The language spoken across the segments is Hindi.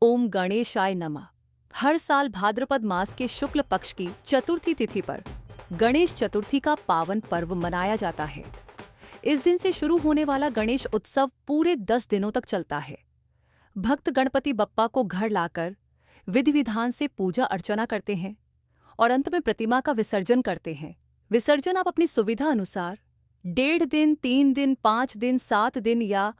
ओम गणेशाय नमः। हर साल भाद्रपद मास के शुक्ल पक्ष की चतुर्थी तिथि पर गणेश चतुर्थी का पावन पर्व मनाया जाता है। इस दिन से शुरू होने वाला गणेश उत्सव पूरे 10 दिनों तक चलता है। भक्त गणपति बप्पा को घर लाकर विधि विधान से पूजा अर्चना करते हैं और अंत में प्रतिमा का विसर्जन करते हैं। विसर्जन आप अपनी सुविधा अनुसार 1.5 दिन, 3 दिन, 5 दिन, 7 दिन या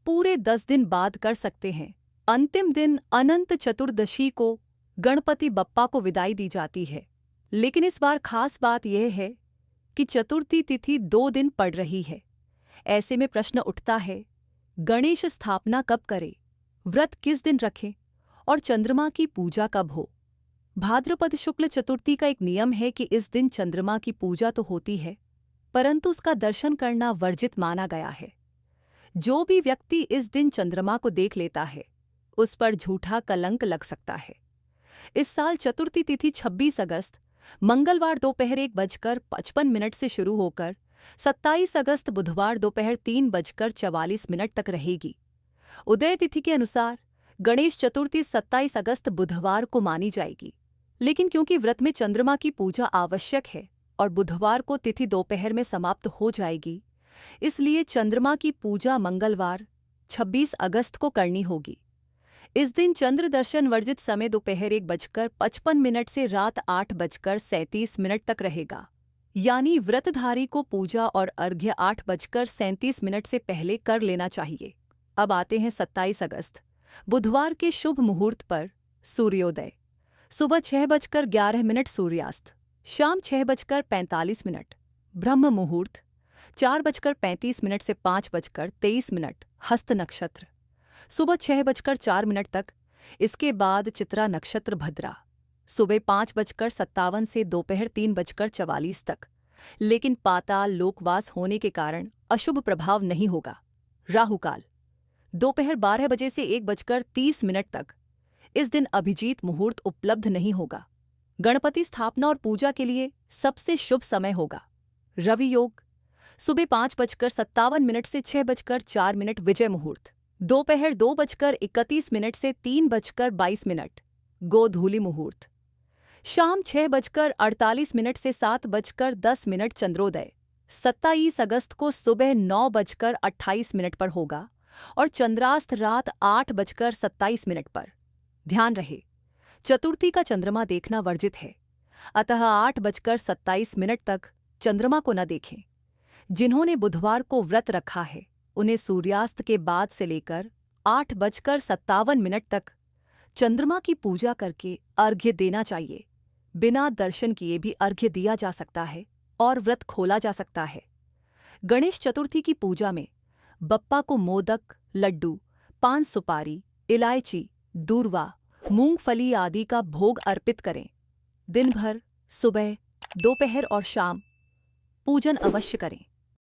पूरे 10 दिन बाद कर सकते हैं। अंतिम दिन अनंत चतुर्दशी को गणपति बप्पा को विदाई दी जाती है। लेकिन इस बार खास बात यह है कि चतुर्थी तिथि 2 दिन पड़ रही है। ऐसे में प्रश्न उठता है, गणेश स्थापना कब करें, व्रत किस दिन रखें और चंद्रमा की पूजा कब हो। भाद्रपद शुक्ल चतुर्थी का एक नियम है कि इस दिन चंद्रमा की पूजा तो होती है, परंतु उसका दर्शन करना वर्जित माना गया है। जो भी व्यक्ति इस दिन चंद्रमा को देख लेता है, उस पर झूठा कलंक लग सकता है। इस साल चतुर्थी तिथि 26 अगस्त मंगलवार दोपहर 1:55 से शुरू होकर 27 अगस्त बुधवार दोपहर 3:44 तक रहेगी। उदय तिथि के अनुसार गणेश चतुर्थी 27 अगस्त बुधवार को मानी जाएगी, लेकिन क्योंकि व्रत में चंद्रमा की पूजा आवश्यक है और बुधवार को तिथि दोपहर में समाप्त हो जाएगी, इसलिए चंद्रमा की पूजा मंगलवार 26 अगस्त को करनी होगी। इस दिन चंद्र दर्शन वर्जित समय दोपहर 1:55 से रात 8:37 तक रहेगा, यानी व्रतधारी को पूजा और अर्घ्य 8:37 से पहले कर लेना चाहिए। अब आते हैं 27 अगस्त बुधवार के शुभ मुहूर्त पर। सूर्योदय सुबह 6:11 सूर्यास्त शाम 6:45। ब्रह्म मुहूर्त 4:35 से 5:23। हस्त नक्षत्र सुबह 6:04 तक। इसके बाद चित्रा नक्षत्र भद्रा सुबह 5:57 से दोपहर 3:44 तक, लेकिन पाताल लोकवास होने के कारण अशुभ प्रभाव नहीं होगा। राहुकाल दोपहर 12 बजे से 1:30 तक। इस दिन अभिजीत मुहूर्त उपलब्ध नहीं होगा। गणपति स्थापना और पूजा के लिए सबसे शुभ समय होगा। रवि योग सुबह 5:57 से 6:04 विजय मुहूर्त। दोपहर 2:31 से 3:22। गोधूली मुहूर्त। शाम 6:48 से 7:10 चंद्रोदय 27 अगस्त को सुबह 9:28 पर होगा और चंद्रास्त रात 8:27 पर। ध्यान रहे, चतुर्थी का चंद्रमा देखना वर्जित है, अतः 8:27 तक चंद्रमा को न देखें। जिन्होंने बुधवार को व्रत रखा है, उन्हें सूर्यास्त के बाद से लेकर 8:57 तक चंद्रमा की पूजा करके अर्घ्य देना चाहिए। बिना दर्शन किए भी अर्घ्य दिया जा सकता है और व्रत खोला जा सकता है। गणेश चतुर्थी की पूजा में बप्पा को मोदक, लड्डू, पान सुपारी, इलायची, दूर्वा, मूंगफली आदि का भोग अर्पित करें। दिन भर सुबह, दोपहर और शाम पूजन अवश्य करें।